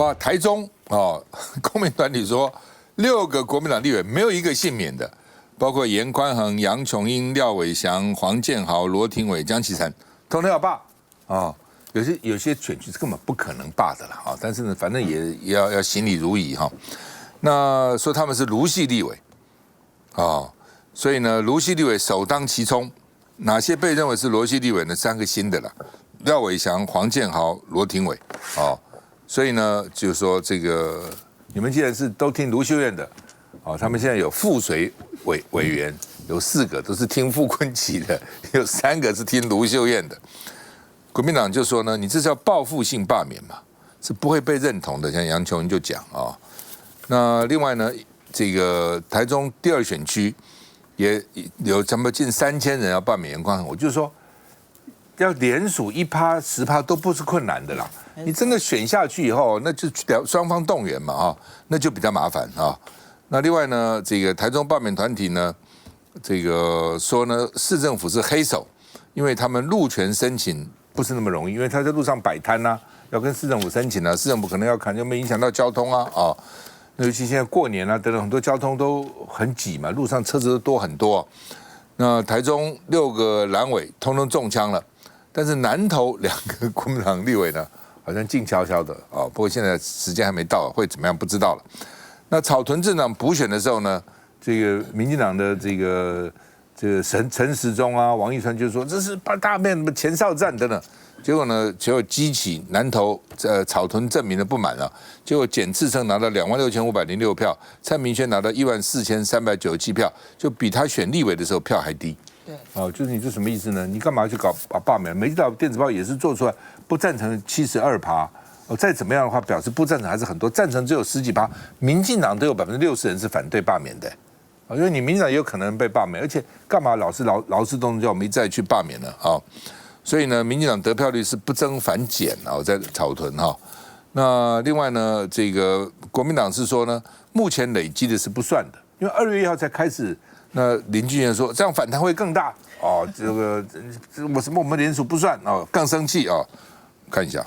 吧？台中公民团体说6个国民党立委没有一个幸免的，包括严宽恒、杨琼英、廖伟翔、黄建豪、罗廷伟、江启臣，统统要罢有些选区是根本不可能罢的了但是呢，反正也要行礼如仪那说他们是卢系立委所以呢，卢系立委首当其冲。哪些被认为是卢系立委呢？3个新的了，廖伟翔、黄建豪、罗廷伟所以呢，就是说这个你们既然是都听卢秀燕的他们现在有附随委员，有4个都是听傅昆萁的，有3个是听卢秀燕的。国民党就说呢，你这是要报复性罢免嘛，是不会被认同的。像杨琼英就讲那另外呢，这个台中第2选区也有差不多近3000人要罢免严宽恒，我就说要连署1%、10%都不是困难的啦。你真的选下去以后，那就双方动员嘛那就比较麻烦那另外呢，这个台中罢免团体呢，这个说呢，市政府是黑手，因为他们路权申请不是那么容易，因为他在路上摆摊要跟市政府申请市政府可能要看有没有影响到交通那尤其现在过年等等，很多交通都很挤嘛，路上车子都多很多。那台中6个蓝委通通中枪了，但是南投2个国民党立委呢，好像静悄悄的不过现在时间还没到，会怎么样不知道了。那草屯镇长补选的时候呢，这个民进党的这个陈时中王义川就说这是大面什么前哨战等等。结果呢，激起南投草屯镇民的不满结果简志成拿到26506票，蔡明轩拿到14397票，就比他选立委的时候票还低。对，就是你这什么意思呢？你干嘛去搞罢免？美丽岛电子报也是做出来不赞成72%，再怎么样的话，表示不赞成还是很多，赞成只有10几%，民进党都有60%人是反对罢免的。因为你民进党也有可能被罢免，而且干嘛劳师动众叫我们一再去罢免呢？所以呢，民进党得票率是不增反减在草屯那另外呢，这个国民党是说呢，目前累积的是不算的，因为2月1号才开始。那林俊彦说这样反弹会更大这个我们联署不算更生气看一下。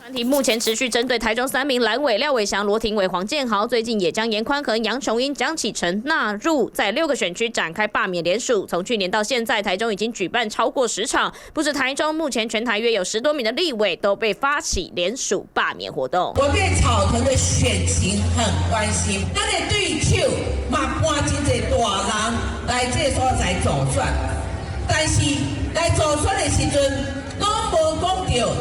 团体目前持续针对台中3名蓝委廖伟翔、罗廷伟、黄建豪，最近也将严宽恒、杨琼英、江启臣纳入，在6个选区展开罢免联署。从去年到现在，台中已经举办超过10场，不止台中，目前全台约有10多名的立委都被发起联署罢免活动。我对草屯的选情很关心，咱的对手嘛搬真侪大人来这所在助选，但是来助选的时阵，拢无讲到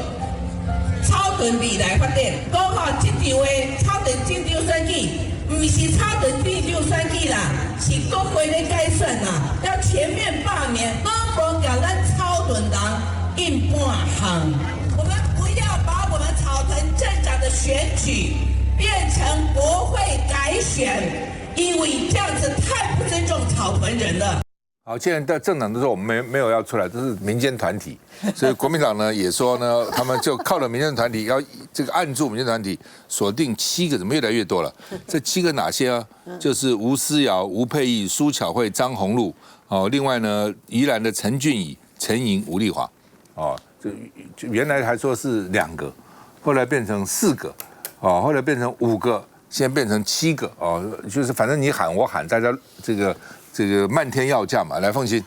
草屯未来发展，讲这场的草屯镇长选举，不是草屯镇长选举啦，是国会的改选啦，要全面罢免，拢无叫咱草屯人硬半行。我们不要把我们草屯镇长的选举变成国会改选，因为这样子太不尊重草屯人了。好，现在在政党都说我们没有要出来，都是民间团体，所以国民党呢也说呢，他们就靠了民间团体，要这个按住民间团体，锁定7个，怎么越来越多了？这7个哪些啊？就是吴思瑶、吴佩益、苏巧慧、张宏禄，另外呢，宜兰的陈俊仪、陈莹、吴丽华，就原来还说是2个，后来变成4个，后来变成5个，现在变成7个，就是反正你喊我喊，大家这个漫天要价嘛，来凤馨。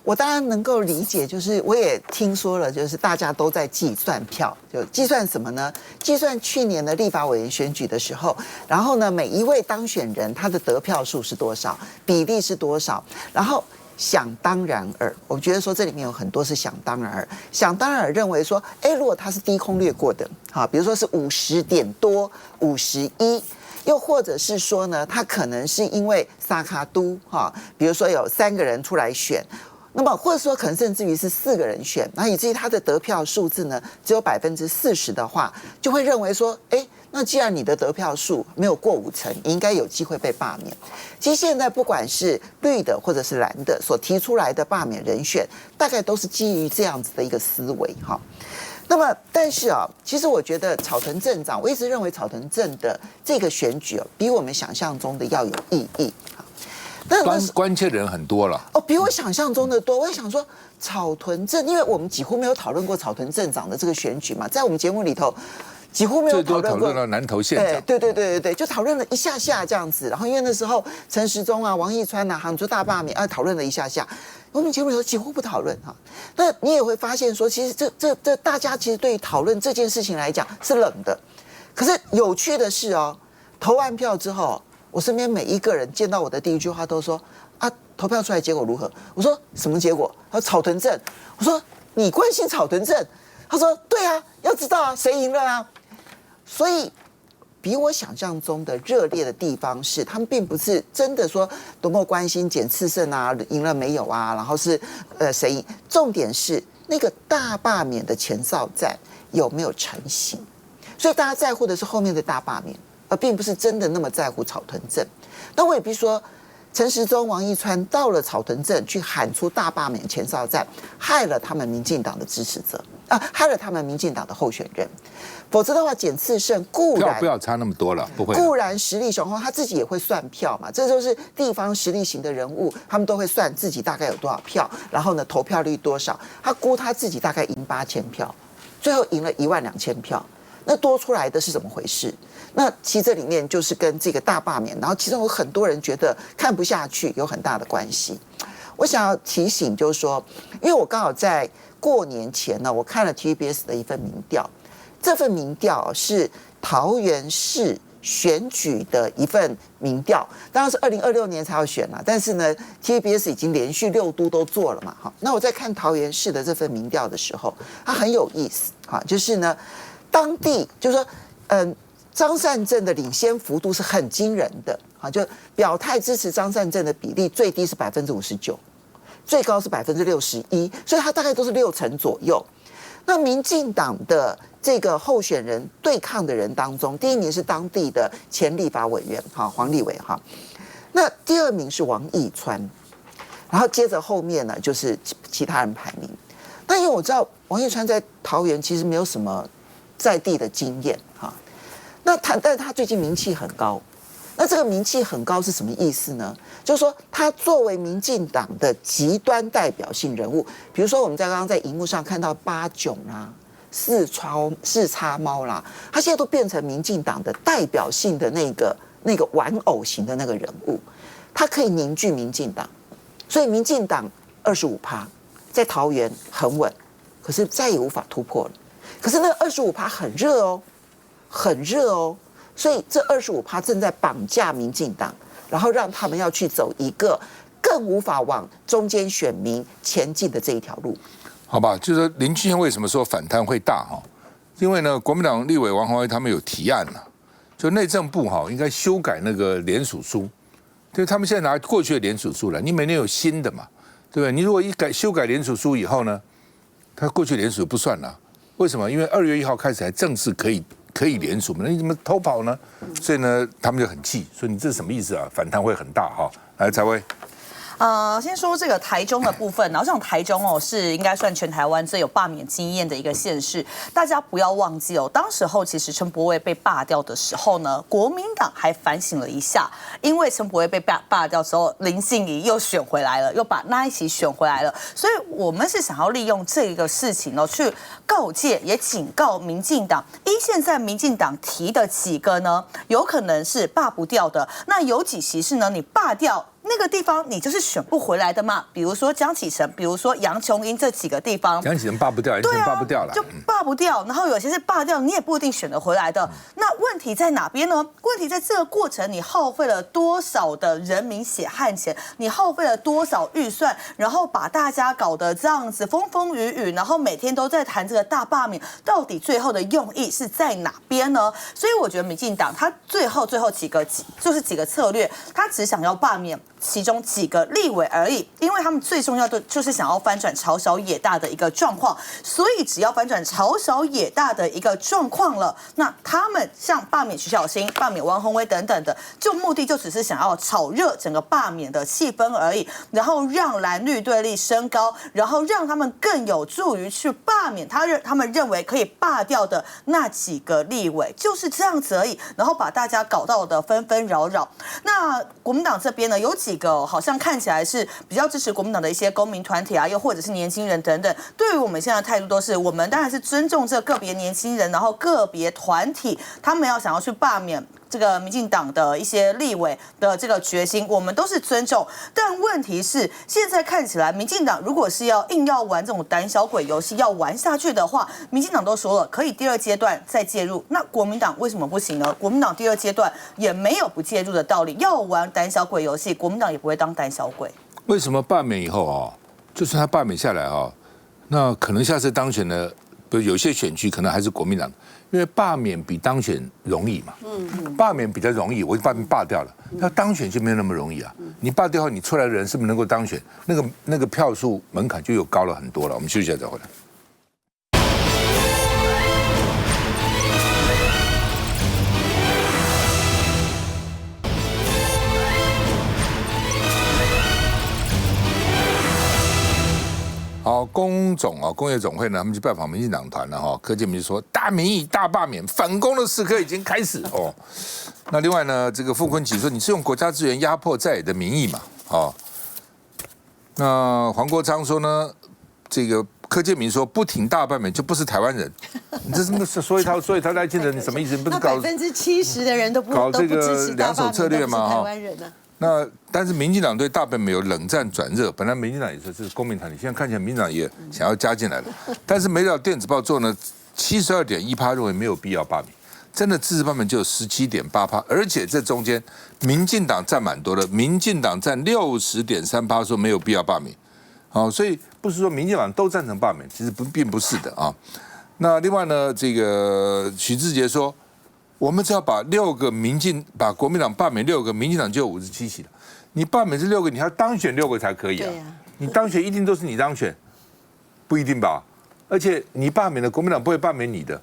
我当然能够理解，就是我也听说了，就是大家都在计算票，就计算什么呢？计算去年的立法委员选举的时候，然后呢，每一位当选人他的得票数是多少，比例是多少，然后想当然尔，我觉得说这里面有很多是想当然尔，想当然尔认为说，如果他是低空掠过的，比如说是50点多、51。又或者是说呢，他可能是因为萨卡都比如说有3个人出来选，那么或者说可能甚至于是4个人选，那以至于他的得票数字呢只有40%的话，就会认为说，那既然你的得票数没有过50%，你应该有机会被罢免。其实现在不管是绿的或者是蓝的所提出来的罢免人选，大概都是基于这样子的一个思维那么，但是其实我觉得草屯镇长，我一直认为草屯镇的这个选举比我们想象中的要有意义。但关切的人很多了比我想象中的多。我也想说，草屯镇，因为我们几乎没有讨论过草屯镇长的这个选举嘛，在我们节目里头，几乎没有最多讨讨论过论到南投县长。对，就讨论了一下下这样子。然后因为那时候陈时中啊、王义川啊、杭州大罢免讨论了一下下。我们节目里头几乎不讨论哈，那你也会发现说，其实这大家其实对于讨论这件事情来讲是冷的。可是有趣的是哦，投完票之后，我身边每一个人见到我的第一句话都说啊，投票出来结果如何？我说什么结果？他说草屯镇。我说你关心草屯镇？他说对啊，要知道啊，谁赢了啊？所以。比我想象中的热烈的地方是，他们并不是真的说多么关心简次胜啊赢了没有啊，然后是谁赢，重点是那个大罢免的前哨战有没有成型，所以大家在乎的是后面的大罢免，而并不是真的那么在乎草屯镇。那我也必须说，陈时中、王义川到了草屯镇去喊出大罢免前哨战，害了他们民进党的支持者害了他们民进党的候选人。否则的话，简次胜固然不要差那么多了，不会。固然实力雄厚，他自己也会算票嘛，这就是地方实力型的人物，他们都会算自己大概有多少票，然后呢投票率多少，他估他自己大概赢8000票，最后赢了12000票，那多出来的是怎么回事？那其实这里面就是跟这个大罢免，然后其中有很多人觉得看不下去，有很大的关系。我想要提醒就是说，因为我刚好在过年前呢，我看了 TVBS 的一份民调。这份民调是桃园市选举的一份民调，当然是2026年才要选啦，但是呢 ，TVBS 已经连续6都都做了嘛，哈。那我在看桃园市的这份民调的时候，它很有意思，哈，就是呢，当地就是说，张善政的领先幅度是很惊人的，啊，就表态支持张善政的比例最低是59%，最高是61%，所以它大概都是60%左右。那民进党的这个候选人对抗的人当中，第一名是当地的前立法委员黄立伟哈，那第2名是王义川，然后接着后面呢就是其他人排名。那因为我知道王义川在桃园其实没有什么在地的经验哈，但是他最近名气很高。那这个名气很高是什么意思呢？就是说，他作为民进党的极端代表性人物，比如说我们刚刚在荧幕上看到八囧啦、四叉猫啦，他现在都变成民进党的代表性的那个玩偶型的那个人物，他可以凝聚民进党，所以民进党25%在桃园很稳，可是再也无法突破了。可是那25%很热哦，很热哦。所以这25%正在绑架民进党，然后让他们要去走一个更无法往中间选民前进的这一条路。好吧，就是说林俊宪为什么说反弹会大哈？因为呢，国民党立委王宏威他们有提案了，就内政部哈应该修改那个联署书，就他们现在拿过去的联署书了，你每年有新的嘛，对不对？你如果修改联署书以后呢，他过去联署不算了，为什么？因为2月1号开始才正式可以联署嘛，你怎么偷跑呢？所以呢，他们就很气，说你这是什么意思啊？反弹会很大哈。来，翟薇。先说这个台中的部分，然后这种台中哦是应该算全台湾最有罢免经验的一个县市。大家不要忘记哦，当时候其实陈柏惟被罢掉的时候呢，国民党还反省了一下，因为陈柏惟被罢掉之后，林信仪又选回来了，又把那一席选回来了，所以我们是想要利用这个事情呢，去告诫也警告民进党，现在民进党提的几个呢，有可能是罢不掉的，那有几席是呢，你罢掉。那个地方你就是选不回来的嘛，比如说江启臣，比如说杨琼英这几个地方，江启臣罢不掉，对啊，罢不掉了，就罢不掉。然后有些是罢掉，你也不一定选得回来的。那问题在哪边呢？问题在这个过程，你耗费了多少的人民血汗钱，你耗费了多少预算，然后把大家搞得这样子风风雨雨，然后每天都在谈这个大罢免，到底最后的用意是在哪边呢？所以我觉得民进党他最后几个策略，他只想要罢免其中几个立委而已，因为他们最重要的就是想要翻转朝小野大的一个状况，所以只要翻转朝小野大的一个状况了，那他们像罢免徐小新、罢免王宏威等等的，就目的就只是想要炒热整个罢免的气氛而已，然后让蓝绿对立升高，然后让他们更有助于去罢免他们认为可以罢掉的那几个立委，就是这样子而已，然后把大家搞到的纷纷扰扰。那国民党这边呢，有几几个好像看起来是比较支持国民党的一些公民团体啊，又或者是年轻人等等，对于我们现在的态度都是，我们当然是尊重这个别年轻人，然后个别团体他们要想要去罢免这个民进党的一些立委的这个决心，我们都是尊重。但问题是，现在看起来，民进党如果是硬要玩这种胆小鬼游戏，要玩下去的话，民进党都说了可以第二阶段再介入，那国民党为什么不行呢？国民党第二阶段也没有不介入的道理，要玩胆小鬼游戏，国民党也不会当胆小鬼。为什么罢免以后啊，就算他罢免下来啊，那可能下次当选的，比如有些选区可能还是国民党。因为罢免比当选容易嘛，罢免比较容易，我就把你罢掉了。那当选就没有那么容易啊。你罢掉后，你出来的人是不是能够当选？那个票数门槛就有高了很多了。我们休息一下再回来。好，工业总会呢，他们去拜访民进党团了哈。柯建铭就说，大民意、大罢免，反攻的时刻已经开始哦。那另外呢，这个傅昆萁说，你是用国家资源压迫在野的民意嘛？哦。那黄国昌说呢，这个柯建铭说不挺大罢免就不是台湾人，你这是说一套来听的，你什么意思？不是搞70%的人都不搞这个支持两手策略嘛？台湾人呢？那但是民进党对大罢免有冷战转热，本来民进党也是公民团体，现在看起来民进党也想要加进来了。但是每条电子报做呢，72.1%认为没有必要罢免，真的支持罢免就有17.8%，而且这中间民进党占蛮多的，民进党占60.3%说没有必要罢免，好，所以不是说民进党都赞成罢免，其实并不是的啊。那另外呢，这个许智杰说，我们只要把把国民党罢免6个，民进党就有57席了。你罢免这6个，你要当选6个才可以啊。你当选一定都是你当选，不一定吧？而且你罢免了，国民党不会罢免你的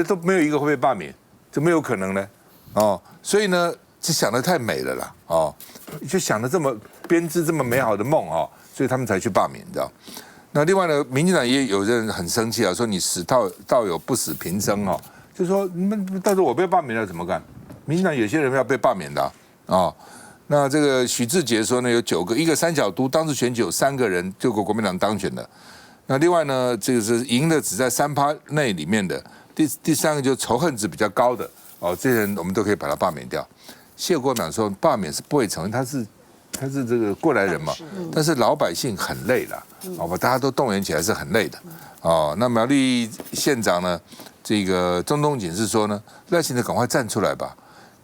都没有一个会被罢免，怎么有可能呢？哦，所以呢，这想得太美了啦，哦，就想得这么编织这么美好的梦哦，所以他们才去罢免，你知道？那另外呢，民进党也有人很生气啊，说你死道友不死平生哦。就说你们到时候我被罢免了怎么干？民进党有些人要被罢免的啊。那这个许智杰说呢，有9个，一个三角都当时选举有3个人就国民党当选的。那另外呢，这个是赢的只在3%内里面的。第3个就是仇恨值比较高的哦，这些人我们都可以把他罢免掉。谢国良说罢免是不会成，他是这个过来人嘛，但是老百姓很累了，好吧，大家都动员起来是很累的哦。那苗栗县长呢？这个钟东锦是说呢，赖清德赶快站出来吧，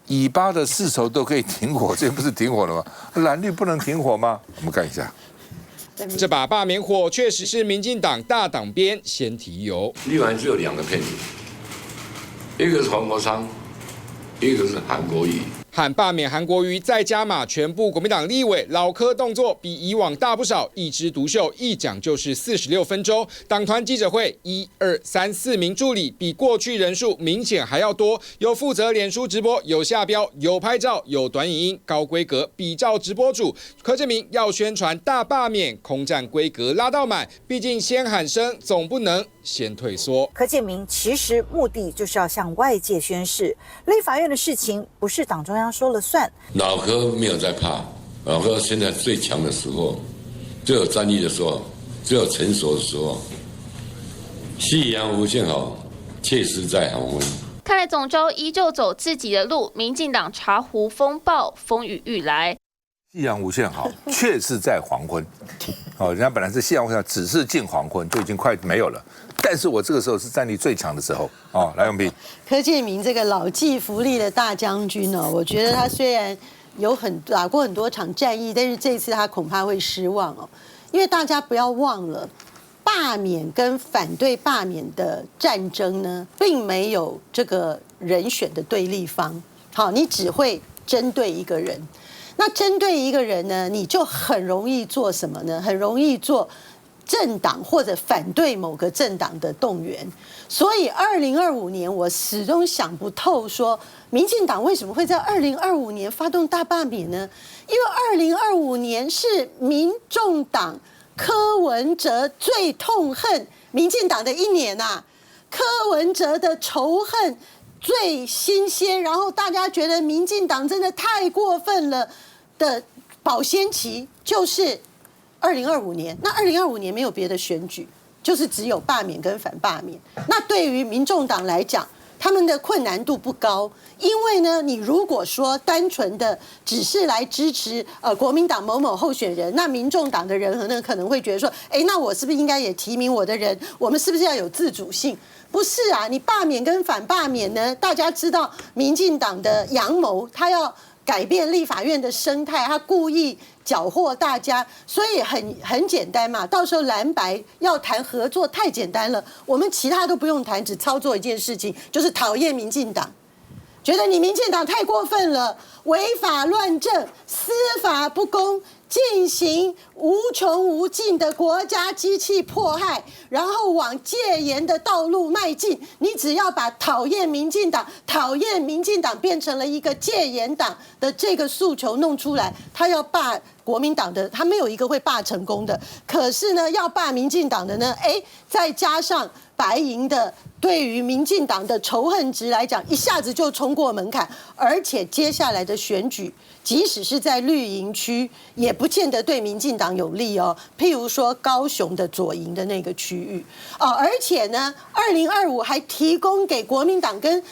以巴的4仇都可以停火，这不是停火了吗？蓝绿不能停火吗？我们看一下，这把罢免火确实是民进党大党鞭先提油。立委只有2个骗子，一个是黄国昌，一个是韩国瑜。喊罢免韩国瑜，再加码全部国民党立委，老柯动作比以往大不少，一枝独秀，一讲就是46分钟。党团记者会，1、2、3、4名助理，比过去人数明显还要多，有负责脸书直播，有下标，有拍照，有短影音，高规格比照直播主。柯建铭要宣传大罢免，空战规格拉到满，毕竟先喊声，总不能先退缩。柯建铭其实目的就是要向外界宣示，立法院的事情不是党中央说了算。老柯没有在怕，老柯现在最强的时候，最有战力的时候，最有成熟的时候，夕阳无限好，切实在黄昏。看来总召依旧走自己的路，民进党茶壶风暴，风雨欲来。夕阳无限好，确是在黄昏。哦，人家本来是夕阳无限好，只是近黄昏，就已经快没有了。但是我这个时候是战力最强的时候。哦，来永平，柯建铭这个老骥伏枥的大将军哦，我觉得他虽然打过很多场战役，但是这次他恐怕会失望哦，因为大家不要忘了，罢免跟反对罢免的战争呢，并没有这个人选的对立方。好，你只会针对一个人。那针对一个人呢，你就很容易做什么呢？很容易做政党或者反对某个政党的动员。所以2025年我始终想不透，说民进党为什么会在2025年发动大罢免呢？因为2025年是民众党柯文哲最痛恨民进党的一年啊，柯文哲的仇恨最新鲜，然后大家觉得民进党真的太过分了的保鲜期就是2025年。那2025年没有别的选举，就是只有罢免跟反罢免。那对于民众党来讲，他们的困难度不高，因为呢，你如果说单纯的只是来支持国民党某某候选人，那民众党的人呢可能会觉得说，那我是不是应该也提名我的人？我们是不是要有自主性？不是啊，你罢免跟反罢免呢，大家知道民进党的阳谋，他要改变立法院的生态，他故意搅和大家，所以很简单嘛。到时候蓝白要谈合作太简单了，我们其他都不用谈，只操作一件事情，就是讨厌民进党，觉得你民进党太过分了，违法乱政，司法不公，进行无穷无尽的国家机器迫害，然后往戒严的道路迈进。你只要把讨厌民进党变成了一个戒严党的这个诉求弄出来，他要罢国民党的，他没有一个会罢成功的。可是呢，要罢民进党的呢，再加上白营的对于民进党的仇恨值来讲，一下子就冲过门槛，而且接下来的选举，即使是在绿营区，也不见得对民进党有利哦。譬如说高雄的左营的那个区域而且呢，2025还提供给国民党跟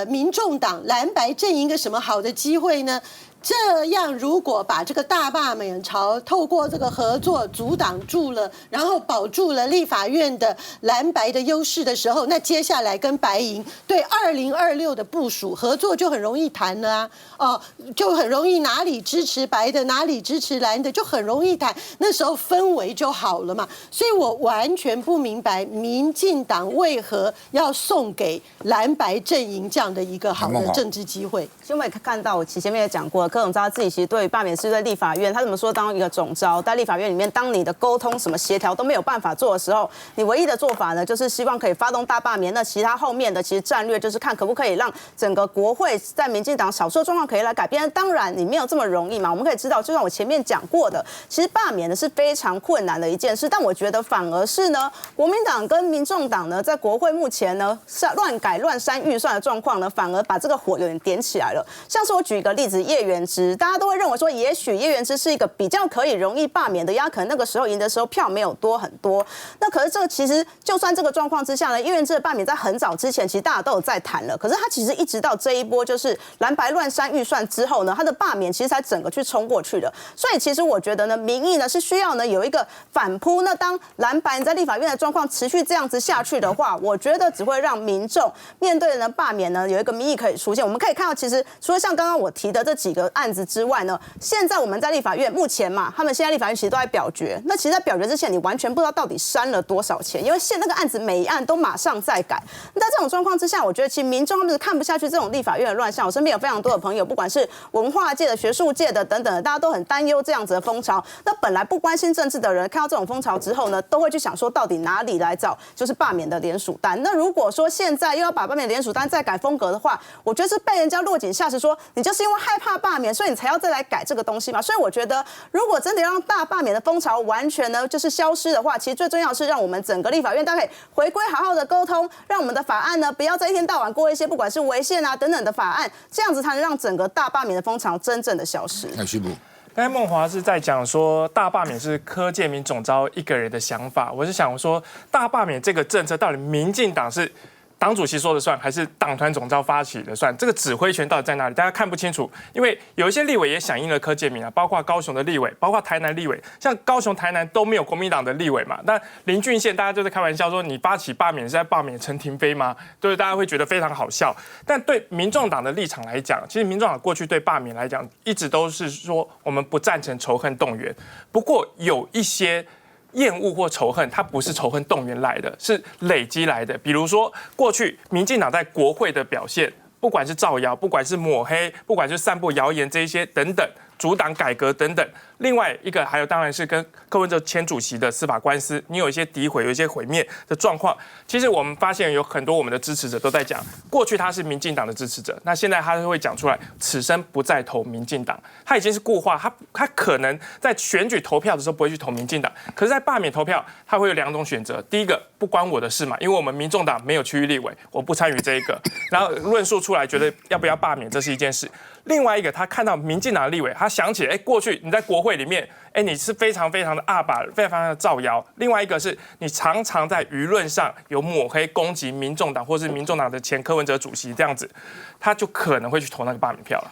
民众党蓝白阵营一个什么好的机会呢？这样，如果把这个大罢免潮透过这个合作阻挡住了，然后保住了立法院的蓝白的优势的时候，那接下来跟白营对2026的部署合作就很容易谈了啊，就很容易哪里支持白的，哪里支持蓝的，就很容易谈，那时候氛围就好了嘛。所以我完全不明白民进党为何要送给蓝白阵营这样的一个好的政治机会。其实我们也看到，我前面也讲过，柯总召他自己其实对罢免是对立法院，他怎么说当一个总召，在立法院里面，当你的沟通什么协调都没有办法做的时候，你唯一的做法呢，就是希望可以发动大罢免。那其他后面的其实战略就是看可不可以让整个国会在民进党少数的状况可以来改变。当然你没有这么容易嘛，我们可以知道，就像我前面讲过的，其实罢免呢是非常困难的一件事。但我觉得反而是呢，国民党跟民众党呢，在国会目前呢乱改乱删预算的状况呢，反而把这个火有点点起来了。像是我举一个例子，叶元之，大家都会认为说，也许叶元之是一个比较可以容易罢免的，可能那个时候赢的时候票没有多很多。那可是这个其实就算这个状况之下呢，叶元之的罢免在很早之前其实大家都有在谈了，可是他其实一直到这一波就是蓝白乱删预算之后呢，他的罢免其实才整个去冲过去的。所以其实我觉得呢，民意呢是需要呢有一个反扑。那当蓝白在立法院的状况持续这样子下去的话，我觉得只会让民众面对呢罢免呢有一个民意可以出现。我们可以看到，其实除了像刚刚我提的这几个案子之外呢，现在我们在立法院目前嘛，他们现在立法院其实都在表决。那其实，在表决之前，你完全不知道到底删了多少钱，因为那个案子每一案都马上再改。那在这种状况之下，我觉得其实民众他们是看不下去这种立法院的乱象。我身边有非常多的朋友，不管是文化界的、学术界的等等的，大家都很担忧这样子的风潮。那本来不关心政治的人，看到这种风潮之后呢，都会去想说，到底哪里来找就是罢免的联署单？那如果说现在又要把罢免联署单再改风格的话，我觉得是被人家落井下石，说你就是因为害怕罢免，所以你才要再来改这个东西嘛。所以我觉得，如果真的要让大罢免的风潮完全呢就是消失的话，其实最重要的是让我们整个立法院大家可以回归好好的沟通，让我们的法案呢不要再一天到晚过一些不管是违宪啊等等的法案，这样子才能让整个大罢免的风潮真正的消失。那徐部。刚才孟华是在讲说大罢免是柯建铭总召一个人的想法，我是想说大罢免这个政策到底民进党是党主席说了算，还是党团总召发起的算？这个指挥权到底在哪里？大家看不清楚。因为有一些立委也响应了柯建铭啊，包括高雄的立委，包括台南立委，像高雄、台南都没有国民党的立委嘛。那林俊宪大家就在开玩笑说，你发起罢免是在罢免陈亭妃吗？对，大家会觉得非常好笑。但对民众党的立场来讲，其实民众党过去对罢免来讲，一直都是说我们不赞成仇恨动员。不过有一些厌恶或仇恨，它不是仇恨动员来的，是累积来的。比如说，过去民进党在国会的表现，不管是造谣，不管是抹黑，不管是散布谣言这一些等等，阻挡改革等等，另外一个还有当然是跟柯文哲前主席的司法官司，你有一些诋毁、有一些毁灭的状况。其实我们发现有很多我们的支持者都在讲，过去他是民进党的支持者，那现在他会讲出来，此生不再投民进党，他已经是固化，他可能在选举投票的时候不会去投民进党，可是，在罢免投票，他会有2种选择，第一个不关我的事嘛，因为我们民众党没有区域立委，我不参与这一个，然后论述出来觉得要不要罢免，这是一件事。另外一个，他看到民进党的立委，他想起，过去你在国会里面，你是非常非常的阿爸，非常非常的造谣。另外一个是你常常在舆论上有抹黑攻击民众党，或是民众党的前柯文哲主席这样子，他就可能会去投那个罢免票了。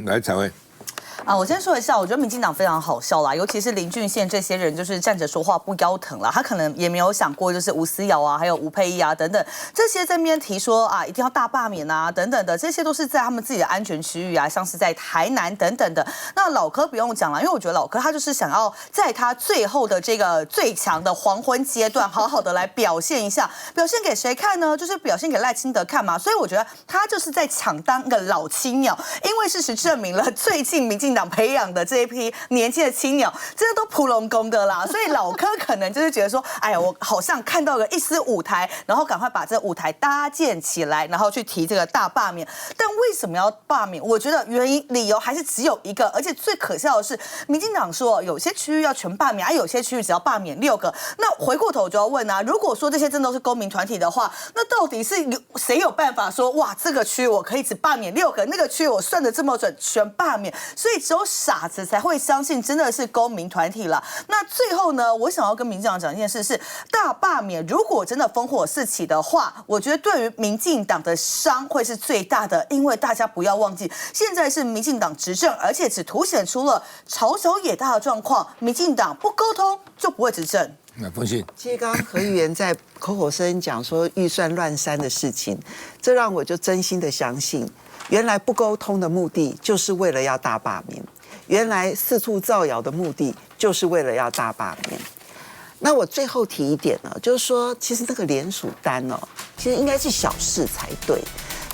来，翟薇。我先说一下，我觉得民进党非常好笑啦，尤其是林俊宪这些人，就是站着说话不腰疼啦。他可能也没有想过，就是吴思瑶啊，还有吴沛忆啊等等，这些在那边提说一定要大罢免啊等等的，这些都是在他们自己的安全区域啊，像是在台南等等的。那老柯不用讲了，因为我觉得老柯他就是想要在他最后的这个最强的黄昏阶段，好好的来表现一下，表现给谁看呢？就是表现给赖清德看嘛。所以我觉得他就是在抢当个老青鸟，因为事实证明了，最近民进党培养的这一批年轻的青鸟，真的都普龙宫的啦。所以老柯可能就是觉得说，哎呀，我好像看到了一丝舞台，然后赶快把这舞台搭建起来，然后去提这个大罢免。但为什么要罢免？我觉得理由还是只有一个，而且最可笑的是，民进党说有些区域要全罢免，有些区域只要罢免6个。那回过头就要问啊，如果说这些真的都是公民团体的话，那到底是谁有办法说，哇，这个区我可以只罢免6个，那个区我算得这么准，全罢免？所以只有傻子才会相信真的是公民团体了。那最后呢，我想要跟民进党讲一件事是，大罢免如果真的烽火四起的话，我觉得对于民进党的伤会是最大的，因为大家不要忘记，现在是民进党执政，而且只凸显出了朝小野大的状况，民进党不沟通就不会执政。那封信，其实刚刚何议员在口口声讲说预算乱删的事情，这让我就真心的相信，原来不沟通的目的就是为了要大罢免，原来四处造谣的目的就是为了要大罢免。那我最后提一点呢，就是说，其实这个联署单哦，其实应该是小事才对，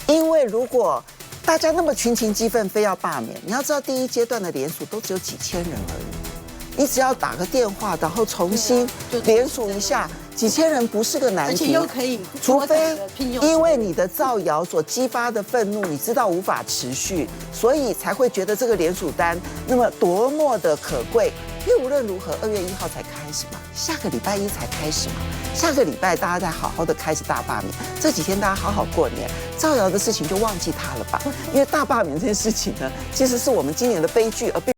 因为如果大家那么群情激愤，非要罢免，你要知道第一阶段的联署都只有几千人而已，你只要打个电话，然后重新联署一下，几千人不是个难题，而且又可以，除非因为你的造谣所激发的愤怒，你知道无法持续，所以才会觉得这个联署单那么多么的可贵。因为无论如何，2月1号才开始嘛，下个礼拜1才开始嘛，下个礼拜大家再好好的开始大罢免，这几天大家好好过年，造谣的事情就忘记它了吧，因为大罢免这件事情呢，其实是我们今年的悲剧，而并